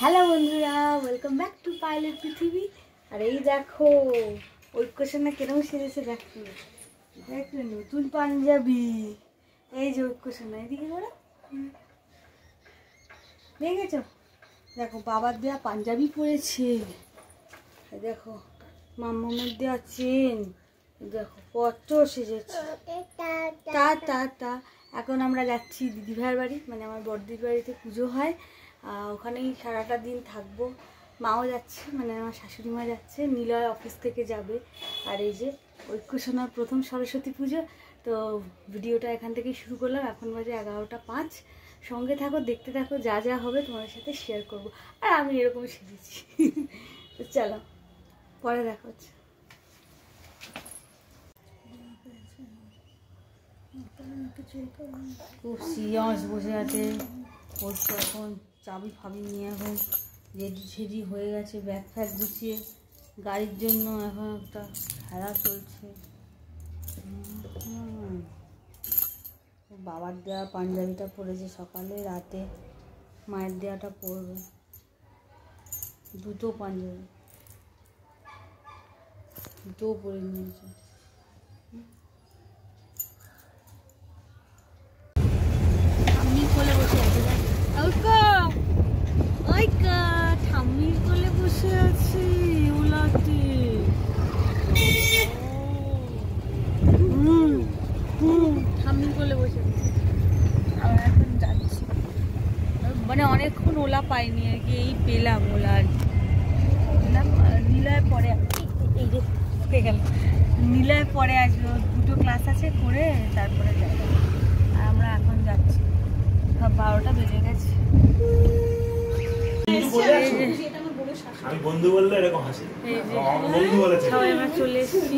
Hello বন্ধুরা, welcome back to pilot পৃথিবী। আর এই দেখো ঐক্যসেনা কেরম সেরেছে, দেখো দেখো নতুন পাঞ্জাবি। এই যে ঐক্যসেনা, এদিকে ধরো, দেখেছো? দেখো বাবার দেওয়া পাঞ্জাবি পরেছে, দেখো মাম্মামের দেওয়া চেন, দেখো কত সেজেছে। তা এখন আমরা যাচ্ছি দিদিভাইয়ের বাড়ি, মানে আমার বড়দির বাড়িতে পুজো হয়, ওখানেই সারাটা দিন থাকবো। মাও যাচ্ছে, মানে আমার শাশুড়ি মা যাচ্ছে, নিলয় অফিস থেকে যাবে। আর এই যে ঐক্যসোনার প্রথম সরস্বতী পুজো, তো ভিডিওটা এখান থেকেই শুরু করলাম। এখন বাজে 11:05। সঙ্গে থাকো, দেখতে থাকো, যা যা হবে তোমাদের সাথে শেয়ার করব। আর আমি এরকম সেজেছি। তো চলো পরে দেখা হচ্ছে। খুব সিরিয়াস বসে আছে, ওর তো এখন চাবি ফাবি নিয়ে এখন রেডি হয়ে গেছে, ব্যাগ ফ্যাগ গুছিয়ে গাড়ির জন্য এখন একটা খেলা চলছে। বাবার দেওয়া পাঞ্জাবিটা পরেছে, সকালে রাতে মায়ের দেওয়াটা পরবে, দুটো পাঞ্জাবি, দুটো পরে নিয়েছে। ঠাম্মির কোলে বসে আছি ওলাতে। ঠাম্মির কোলে বসে আছি। আমরা এখন যাচ্ছি, মানে অনেকক্ষণ ওলা পাইনি আর কি, এই পেলাম ওলা আর কি। নিলয় পরে, এই যে পেয়ে গেল, নিলয় পরে আসবে, দুটো ক্লাস আছে, করে তারপরে যাবে। আর আমরা এখন যাচ্ছি, 12টা বেজে গেছে। আমি বন্ধু বললে এরকম হাসি, বন্ধু বলেছে। সবাই আমরা চলে এসেছি,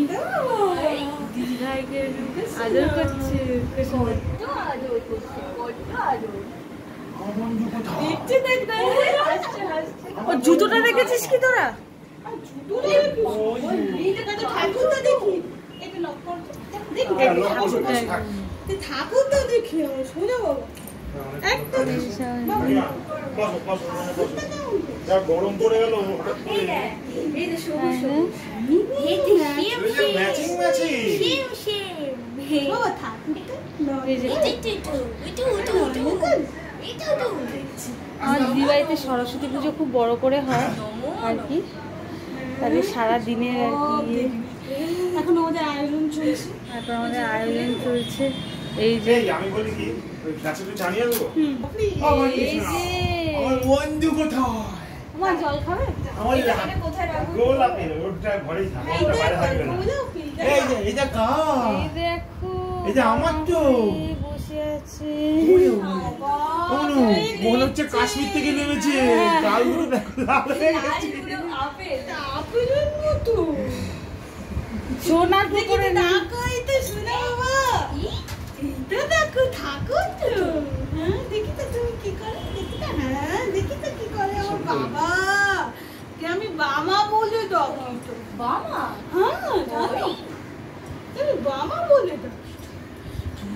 দিদি ভাইকে আদর করছে। ও জুতোটা দেখেছিস কি তোরা? ঠাকুর তো দেখি সোজা বাবা গরম পড়ে গেল। আমার দিদিবাড়িতে সরস্বতী পুজো খুব বড় করে হয় আর কি, তাদের সারা দিনের আর কি এখন আমাদের আয়োজন চলছে। এখন আমাদের আয়োজন চলছে। এই যে আমি বলি কি, ওই ক্লাসে তুই জানিয়ে দেবো। এই যে আমার বন্ধু কোথায়? আমার জল খাবে? আমার কোথায় রাখবো? গোলাপে ওটা ঘরেই থাকে, ওটা বাইরে থাকবে না। এই যে এটা কার? এই দেখো, এই যে আমার তো বসে আছে। অনু মনে হচ্ছে কাশ্মীর থেকে নেমেছে, গালগুলো দেখো লাল হয়ে গেছে। আপেলের মতো সোনার পুকুরে না কইতে শুনে বাবা, এটা দেখো ঠাকুর তো। হ্যাঁ দেখি তো তুমি কি করে, দেখি তো, হ্যাঁ দেখি তো কি করে আমার বাবা, কে আমি বামা বলে দাও। কিন্তু বামা, হ্যাঁ জানো তুমি বামা বলে দাও।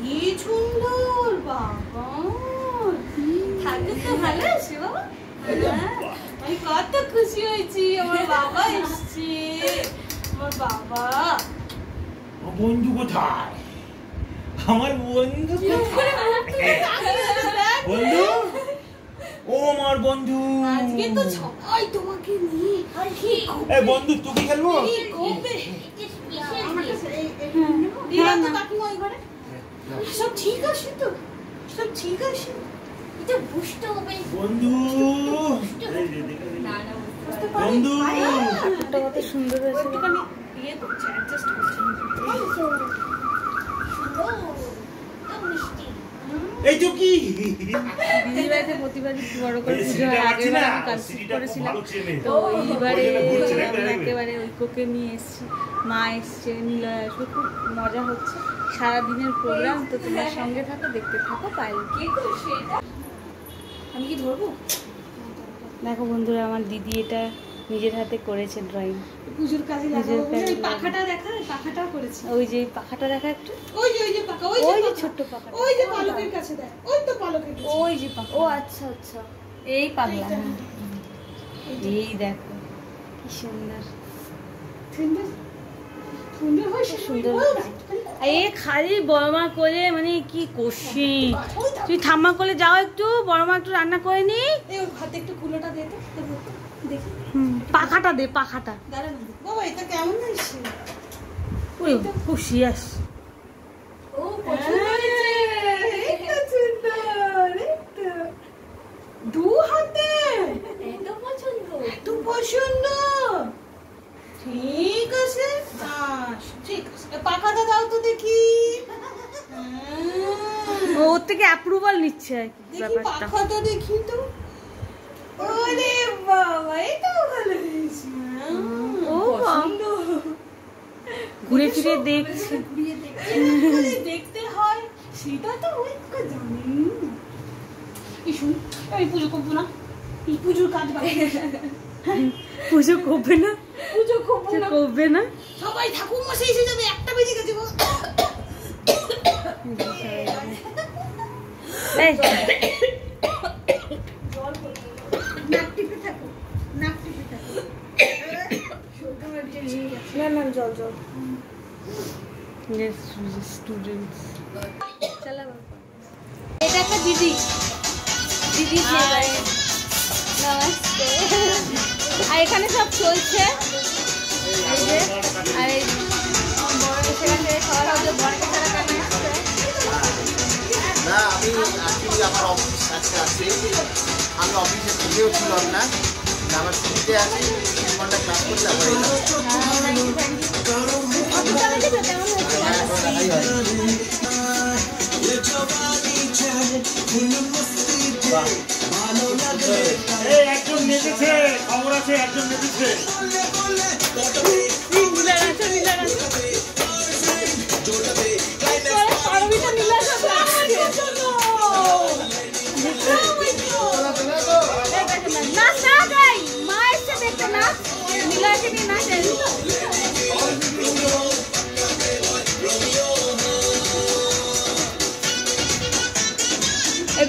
কি সুন্দর বাবা, ঠাকুর তো ভালো আছে বাবা। আমি কত খুশি হয়েছি, আমার বাবা এসছে। আমার বাবা, আমার বন্ধু কোথায়? আমার বন্ধু কোথায়? বন্ধু, ও আমার বন্ধু। আজকে তো সবাই তোমাকে নিয়ে এই বন্ধু তুই কি খেলবো? সব ঠিক আছে তো, সব ঠিক আছে। এটা বুঝতে হবে বন্ধু, বন্ধু ঠাকুরটা কত সুন্দর হয়েছে। একটুখানি ইয়ে করছে, অ্যাডজাস্ট করছে। এই তো কি দিদিবাড়িতে প্রতিবারই বড় করে পুজো হয়, আগের বার আমি কনসিভ করেছিলাম, তো এইবারে একেবারে ঐক্যকে নিয়ে এসেছি, মা এসছে, নিলয় আসবে, খুব মজা হচ্ছে, সারাদিনের প্রোগ্রাম। তো তোমার সঙ্গে থাকো, দেখতে থাকো। পাইলে আমি কি ধরবো? দেখো বন্ধুরা, আমার দিদি এটা নিজের হাতে করেছে ড্রয়িং, পুজোর কাজে লাগাবো বলে। এই পাখাটা দেখা, এই পাখাটাও করেছে। ওই যে পাখাটা দেখা একটু, ওই যে পাখা, ওই যে ছোট্ট পাখা, ওই যে পালকের কাছে দেখ, ওই তো পালকের কাছে। ওই যে পাখা। ও আচ্ছা আচ্ছা, এই পাগলা। এই দেখো কি সুন্দর সুন্দর সুন্দর হয়েছে সুন্দর। এই খালি বড়মা করে মানে কি করছি, তুই ঠাম্মা করে যাও একটু, বড়মা একটু রান্না করে নি। এই ওর হাতে একটু কুলোটা দে তো দেখি। পাখাটা দে, পাখাটা। দাঁড়া না বাবা, এটা কেমন হয়েছে? ওই খুশিয়াস ও পছন্দ হয়েছে, এটা সুন্দর, এটা দু হাতে এত পছন্দ, এত পছন্দ। ঠিক আছে, ঠিক আছে, পাখাটা দাও তো দেখি। ওর থেকে অ্যাপ্রুভাল নিচ্ছে আর কি দেখি ব্যাপারটা। পাখাটা দেখি তো। ওরে বাবা, এটা ভালো হয়েছে। ও পছন্দ। ঘুরে ফিরে দেখছে। দেখতে হয় সেটা তো ওই জানি। এই শুন, এই পুজো করবো না, এই পুজোর কাজ বাকি। পুজো করবে না, পুজো করবো না, করবে না। সবাই ঠাকুর মশাই এসে যাবে, 1টা বেজে গেছে গো। এই নাক টিপে থাকো, নাক টিপে থাকো। না না, জল জল। স্টুডেন্টস এটা একটা দিদি, দিদি নমস্তে। আর এখানে সব চলছে, এই যে আর এই বড় সেখান থেকে খাওয়া হচ্ছে, বড় সারা কামে আসছে। না, আমি অ্যাকচুয়ালি আমার অফিস আজকে আছে, আমি অফিসে থেকেও ছিলাম না, আমার ছুটিতে আছি, 3 ঘন্টা ক্লাস করলে আবার একজন নেচেছে, খবর আছে, একজন নেচেছে।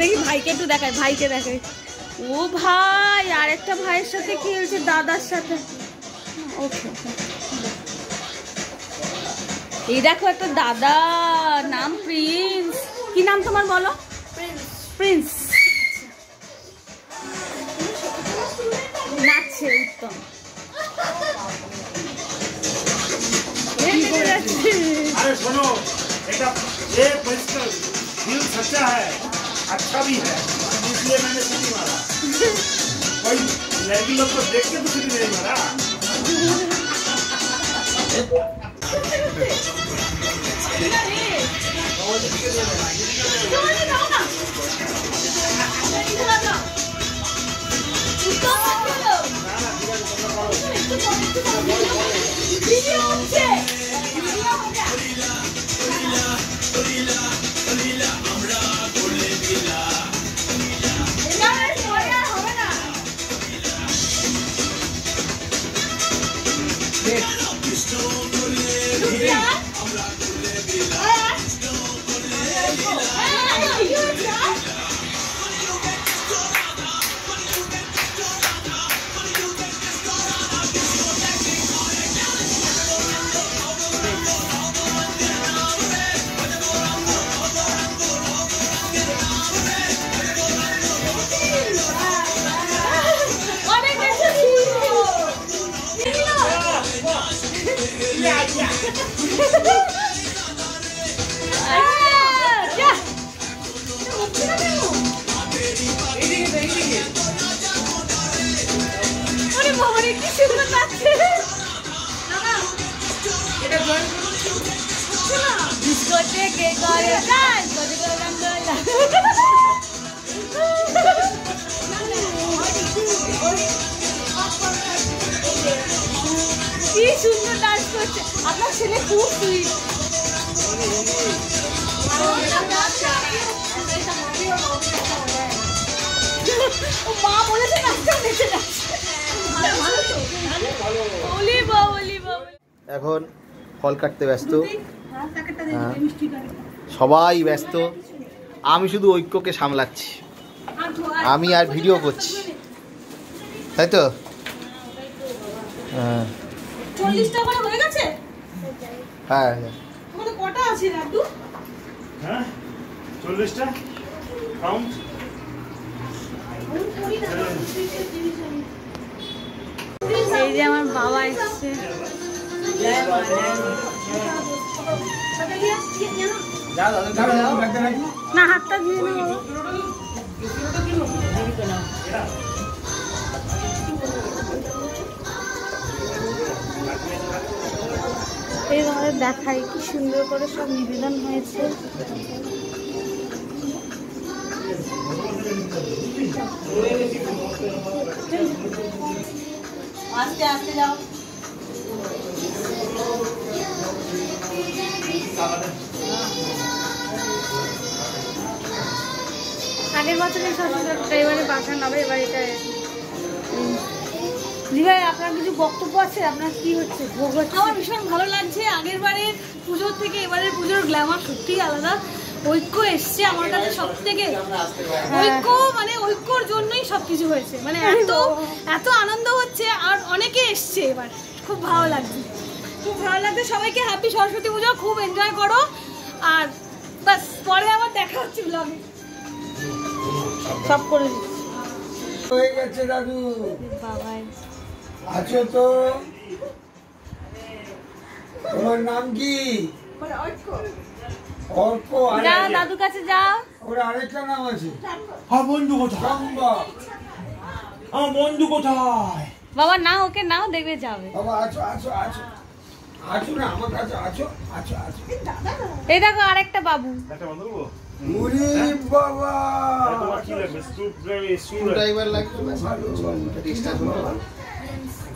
দেখি ভাইকে একটু দেখায়, ভাইকে দেখায়। ও ভাই আরেকটা ভাইয়ের সাথে খেলছে, দাদার সাথে। ওকে, এই দেখো একটা দাদা, নাম প্রিন্স। কি নাম তোমার বলো? প্রিন্স। নাচছে উত্তম। अरे सुनो, एक ये परिस्थिति दिल सच्चा है, अच्छा भी है, इसलिए मैंने सीटी मारा। कोई लड़की लोग को देख के तो सीटी नहीं मारा। কি সুন্দর ডান্স করছে আপনার ছেলে, খুব সুইট। ও মা বলেছে নাচটা নেচে যাচ্ছে। এখন ফল কাটতে ব্যস্ত, সবাই ব্যস্ত, আমি শুধু ঐক্যকে সামলাচ্ছি, আমি আর ভিডিও করছি, তাই তো? হ্যাঁ 40টা করে হয়ে গেছে। হ্যাঁ তোমাদের কটা আছে লাড্ডু? হ্যাঁ 40টা কাউন্ট। এই যে আমার বাবা এসছে। না হাতটা ধুয়ে নেবো। এই আমাদের দেখাই কি সুন্দর করে সব নিবেদন হয়েছে। আস্তে আস্তে যাও। আগের বছর এই ষষ্ঠটা এবারে বাসা নেবে, এবার এটা। জি ভাই আপনার কিছু বক্তব্য আছে? আপনার কি হচ্ছে ভোগ হচ্ছে? আমার ভীষণ ভালো লাগছে। আগের বারের পুজোর থেকে এবারের পুজোর গ্ল্যামার সত্যিই আলাদা। ঐক্য এসছে আমার কাছে সব থেকে। ঐক্য মানে ঐক্যর জন্যই সবকিছু হয়েছে। মানে এত এত আনন্দ হচ্ছে। আর অনেকে এসছে এবার, খুব ভালো লাগছে, খুব ভালো লাগছে। সবাইকে হ্যাপি সরস্বতী পুজো, খুব এনজয় করো। আর বাস পরে আবার দেখা হচ্ছে ব্লগে। সব করে হয়ে গেছে দাদু। বাবা আছো তো? তোমার নাম কি? অর্ক। যাও দাদুর কাছে যাও। ওর আরেকটা নাম আছে হ্যাঁ বন্ধু কোথায়? চম্বা। আমার বন্ধু কোথায়? বাবা না ওকে নাও, দেখবে যাবে। বাবা আছো আছো আছো আছো না আমার কাছে আছো আছো আছো। এই দেখো আরেকটা বাবু। একটা বন্ধু বলবো? উরি বাবা। তোমার কি লাগবে? স্ক্রু ড্রাইভার লাগবে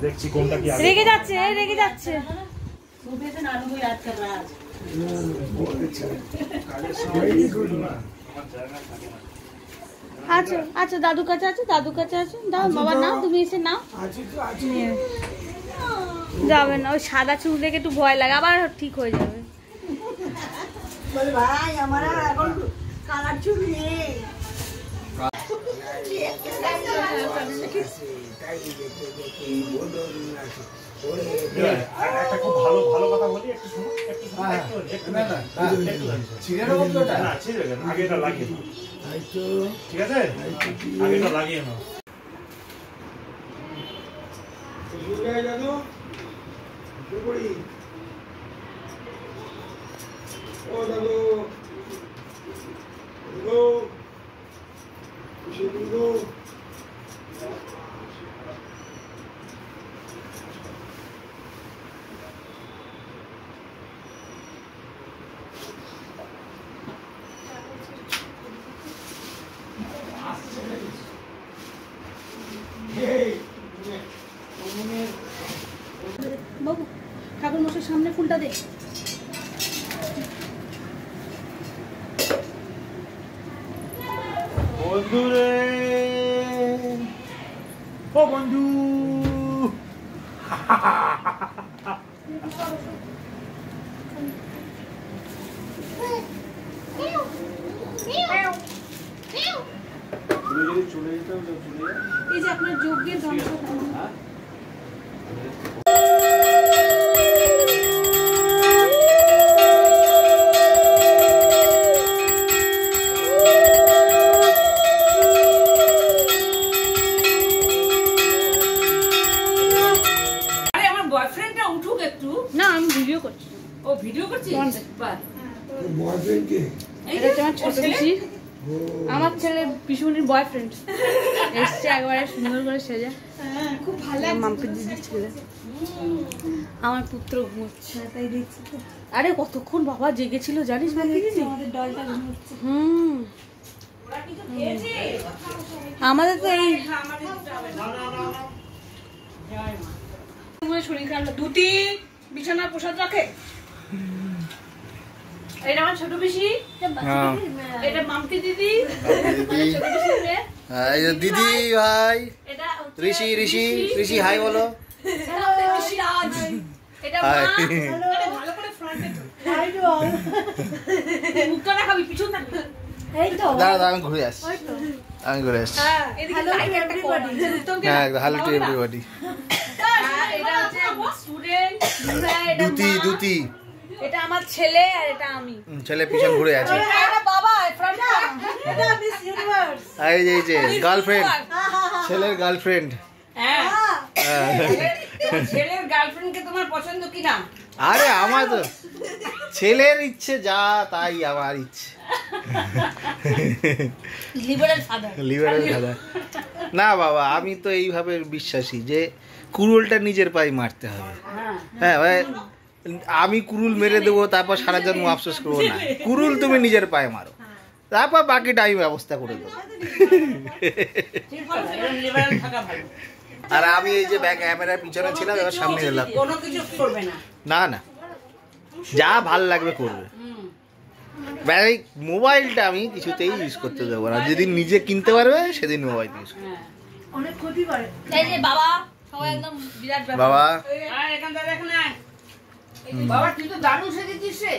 দেখছি কোনটা কি আগে। রেগে যাচ্ছে, রেগে যাচ্ছে। আচ্ছা আচ্ছা দাদুর কাছে আছো, দাদুর কাছে আছো। দাও বাবা নাও, তুমি এসে নাও। আছো তো আছো। যাবে না, ওই সাদা চুল দেখে একটু ভয় লাগে, আবার ঠিক হয়ে যাবে। ভাই আমার এখন কালার চুল নেই। একটা খুব ভালো ভালো কথা বলি, একটু শোনো, একটু শোনো, একটু না না ছিঁড়ে নেবো তো ওটা? না ছিঁড়ে গেল, আগেটা লাগিয়ে নাও, হয়তো ঠিক আছে? আগেটা লাগিয়ে নাও। দাদু করি। ও দাদু বাবু ঠাকুর মশাইয়ের সামনে ফুলটা দে। বন্ধু রে, ও বন্ধু, এই যে আপনার যজ্ঞের গামছা। না আমি ভিডিও করছি। ও ভিডিও করছিস? বাহ। বয়ফ্রেন্ড কে? এটা হচ্ছে আমার ছোট পিসি, আমার ছেলে পিসুমনির বয়ফ্রেন্ড। এসছে একবারে সুন্দর করে সেজে। হ্যাঁ খুব ভালো মাম্পি দিদির ছেলে। আমার পুত্র ঘুমোচ্ছে। তাই দেখছি তো। আরে কতক্ষণ বাবা জেগেছিল জানিস মাম্পি দিদি? আমাদের দলটা ঘুমোচ্ছে। আমাদের তো এই শরীর খারাপ। দুটি বিছানার প্রসাদ রাখে। এটা আমার ছোট পিসি, এটা মাম্পি দিদি, ছোট পিসি মেয়ে। দিদি ভাই এটা ঋষি ঋষি ঋষি হাই বলো। ঋষি রাজ। এটা মা। হাই। আরে ভালো করে ফ্রন্টে হাই বল। মুখটা দেখাবি, পিছন থাকবি। এই তো দাঁড়া দাঁড়া আমি ঘুরে আসছি, আমি ঘুরে আসছি। হ্যাঁ এদিকে লাইট একটা কর। হ্যাঁ একদম হ্যালো টু এভরিবডি। এটা হচ্ছে দুতি এটা আমার ছেলে আর এটা আমি। ছেলে পিছন ঘুরে আছে। এটা বাবা ফ্রন্ট এটা মিস ইউনিভার্স। এই যে গার্লফ্রেন্ড, ছেলের গার্লফ্রেন্ড। হ্যাঁ ছেলের গার্লফ্রেন্ডকে তোমার পছন্দ কি না? আরে আমার তো ছেলের ইচ্ছে যা তাই আমার ইচ্ছে। Liberal father. না বাবা, আমি তো এইভাবে বিশ্বাসী যে কুড়ুলটা নিজের পায়ে মারতে হবে। হ্যাঁ ভাই, আমি কুড়ুল মেরে দেবো তারপর সারা জন্ম আফসোস করবো না। কুড়ুল তুমি নিজের পায়ে মারো, তারপর বাকিটা আমি ব্যবস্থা করে দেবো। আর আমি এই যে ব্যাক ক্যামেরার পিছনে ছিলাম, এবার সামনে এলাম। না না, যা ভাল লাগবে করবে। ভাই মোবাইলটা আমি কিছুতেই ইউজ করতে দেবো না। যেদিন নিজে কিনতে পারবে সেদিন মোবাইল ইউজ করবে। অনেক ক্ষতি করে। এই যে বাবা সবাই একদম বিরাট ব্যাপার। বাবা আর এখান থেকে দেখ না বাবা, তুই তো দারুণ সেজেছিস রে।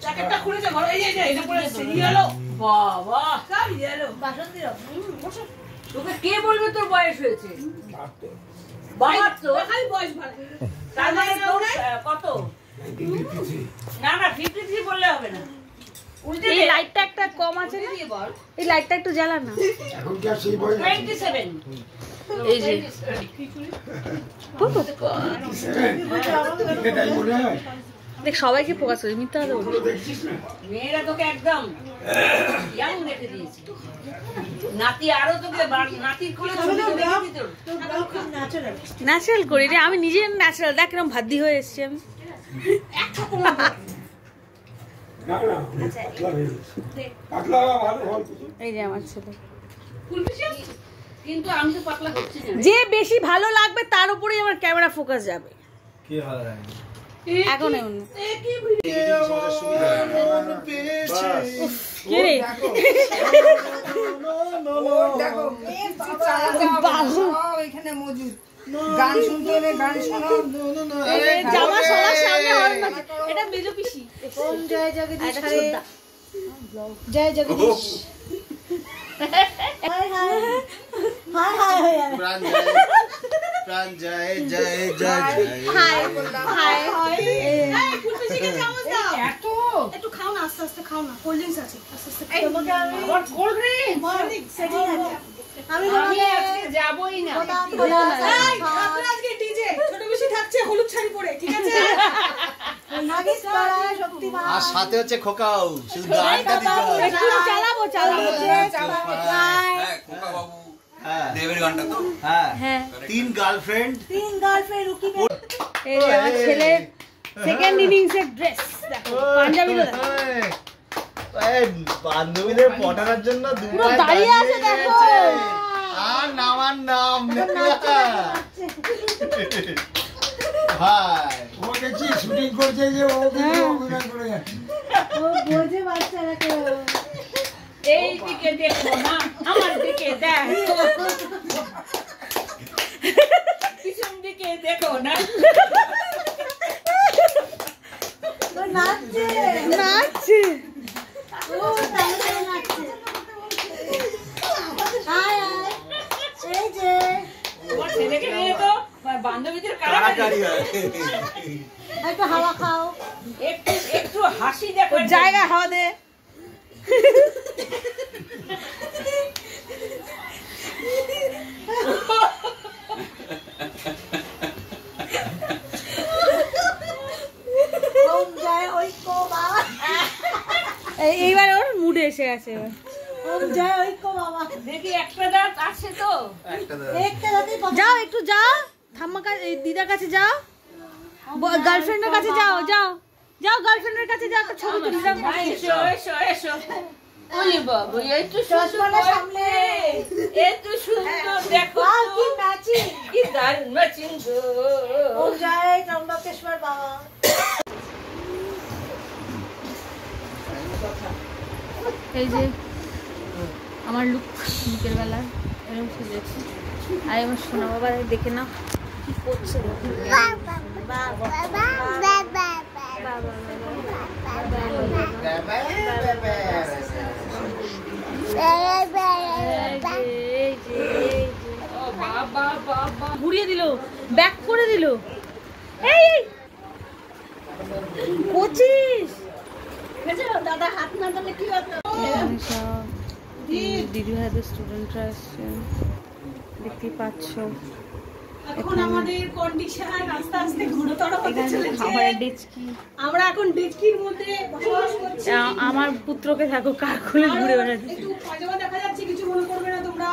জ্যাকেটটা খুলেছে ঘরে। এই যে এটা পরে সিরিয়ালো বাবা সব ইয়েলো বাসন্তীর। তোকে কে বলবে তোর বয়স হয়েছে? বাবা তো খালি বয়স ভালো। তার মানে তোর কত? না না 53 বললে হবে না। এই লাইটটা একটা কম আছে না? এই লাইটটা একটু জ্বালা না। এখন কি আর সেই বয়স আছে? 27 এই যে এটাই মনে হয়। দেখ সবাইকে ফোকাস করে মিথ্যা কথা বলছিস। দেখছিস না? মেয়েরা তোকে একদম ইয়াং রেখে দিয়েছে। নাতি আরো তোকে নাতির কোলে ছবি দেখে দিত। ন্যাচারাল করি রে, আমি নিজে ন্যাচারাল। দেখ এরকম ভাদ্দি হয়ে এসেছি আমি। না না, পাতলা হয়ে গেছে। পাতলা হওয়া ভালো হয় কিছু। এই যে আমার ছেলে। কিন্তু আমি তো পাতলা হচ্ছি না। যে বেশি ভালো লাগবে তার উপরেই আমার ক্যামেরা ফোকাস যাবে। কি ভালো লাগে এখন এমন গান শুনতে হলে গান শোনো। জামা সবার সামনে হল না। এটা মেজো পিসি। ওম জয় জগদীশ হরে। জয় জগদীশ। হাই হাই হাই হাই হাই প্রাণ জয় জয় জয় হাই হাই হাই। এই ফুলপিসিকে চামচ দাও। এত একটু খাও না, আস্তে আস্তে খাও না। কোল্ড ড্রিঙ্কস আছে, আস্তে আস্তে এই আমার কোল্ড ড্রিঙ্ক সেটিং আছে। আমি আজকে যাবই না। এই আপনারা আজকে ডিজে ছোট বেশি থাকছে হলুদ শাড়ি পরে, ঠিক আছে? নাগিস পাড়া শক্তিমান। আর সাথে হচ্ছে খোকাও, শুধু গানটা দিতে হবে। একটু চালাবো চালাবো। হ্যাঁ দেবের গানটা তো হ্যাঁ হ্যাঁ 3 গার্লফ্রেন্ড। রুকি মে। এই যে আমার ছেলে সেকেন্ড ইনিংস এর ড্রেস দেখো, পাঞ্জাবিটা দেখো। এই বান্ধবীদের পটানোর জন্য পুরো দাঁড়িয়ে আছে দেখো। আর নামার নাম ভাই, ও দেখছি শুটিং করছে যে ও কিন্তু অভিনয় করে যাচ্ছে। ও বোঝে বাচ্চারাকে। এই দিকে দেখো না, আমার দিকে দেখো। পিছন দিকে দেখো না। ও নাচছে নাচছে। ও তাহলে নাচছে। হাই হাই। এই যে তোমার ছেলেকে নিয়ে তো বান্ধবীদের কারাকারি হয়। একটু হাওয়া খাও। একটু একটু হাসি দেখো। জায়গা হাওয়া দে। এইবার ওর মুডে এসে গেছে। দেখি একটা দাঁত আছে তো। যাও একটু যাও, ঠাম্মা দিদার কাছে যাও, গার্লফ্রেন্ডের কাছে যাও। যাও যাও গার্লফ্রেন্ডের কাছে যাও, একটা ছবি তুলে দাও। এসো এসো এসো। ওলি বাবু একটু সামনে, একটু সুন্দর দেখো কি ম্যাচিং, কি দারুণ ম্যাচিং গো। ও জয় ত্রম্বকেশ্বর বাবা। এই যে আমার লুক বিকেল বেলা এরকম সেজেছি। আর আমার সোনা বাবা দেখে না কি করছে। ঘুরিয়ে দিল, ব্যাক করে দিল। এই পঁচিশ দাদা হাত না দিলে কি হতো? সব দিদি ভাইদের স্টুডেন্টরা এসছে, দেখতেই পাচ্ছ। এখন আমাদের কন্ডিশন আস্তে আস্তে ঘুরতর হতে চলেছে। খাবারের ডেচকি, আমরা এখন ডেচকির মধ্যে বসবাস করছি। আমার পুত্রকে দেখো কার খুলে ঘুরে বেড়াচ্ছে। একটু পায়জামা দেখা যাচ্ছে, কিছু মনে করবে না তোমরা।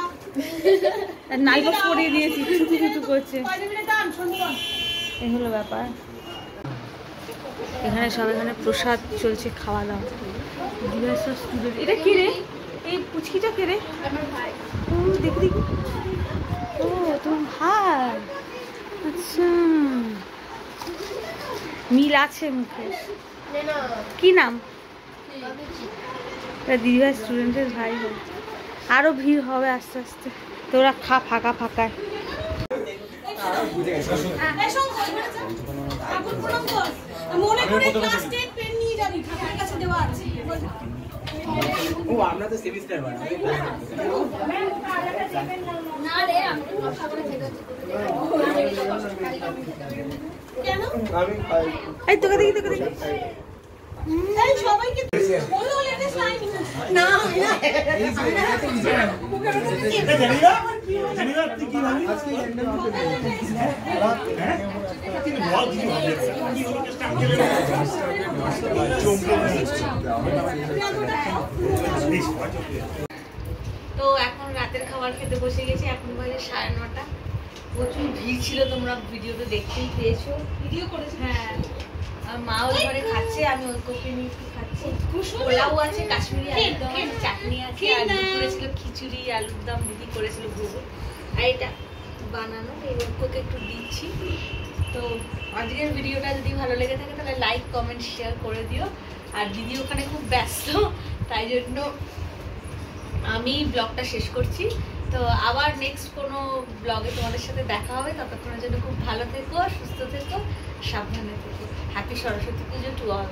নাইলস পরিয়ে দিয়েছি, ছুটু ছুটু করছে। পায়জামাটা টান সুন্দর। এই হলো ব্যাপার। এখানে সব এখানে প্রসাদ চলছে, খাওয়া দাওয়া। স্টুডেন্ট, এটা কি রে? এই পুচকিটা কে রে? ও দেখি দেখি, ও তোমার ভাই। আচ্ছা, মিল আছে মুখে। কি নাম? দিদিভাই স্টুডেন্টের ভাই হয়। আরো ভিড় হবে আস্তে আস্তে। তোরা খা, ফাঁকা ফাঁকায়। মনে করে ক্লাস 10 পেন নিয়ে যাবি, ঠাকুরের কাছে দেওয়া আছে। ও আমরা তো সেমিস্টার বানা না রে, আমি তো খাবার খেতে কেন? এই তোকে দেখি, তোকে দেখি। এই সবাইকে বলো লেটেস্ট লাইন না না জানিনা জানিনা তুই কি ভাবি আজকে তিনি বহুত কিছু হবে কি হলো স্টার্ট করে তো এখন রাতের খাবার খেতে বসে গেছি। এখন বাজে 9:30। প্রচুর ভিড় ছিল, তোমরা ভিডিওতে দেখতেই পেয়েছো। ভিডিও করেছি। হ্যাঁ, আর মা ওই ঘরে খাচ্ছে, আমি ওই কোপে নিয়ে খাচ্ছি। পোলাও আছে, কাশ্মীরি আলুর দম, চাটনি আছে, আর দুপুরে ছিল খিচুড়ি, আলুর দম দিদি করেছিল ঘুগু। আর এটা বানানো, এই ওকে একটু দিচ্ছি। তো আজকের ভিডিওটা যদি ভালো লেগে থাকে তাহলে লাইক, কমেন্ট, শেয়ার করে দিও। আর দিদি ওখানে খুব ব্যস্ত, তাই জন্য আমি ব্লগটা শেষ করছি। তো আবার নেক্সট কোনো ব্লগে তোমাদের সাথে দেখা হবে। ততক্ষণের জন্য খুব ভালো থেকো, সুস্থ থেকো, সাবধানে থেকো। Happy Saraswati Puja to all.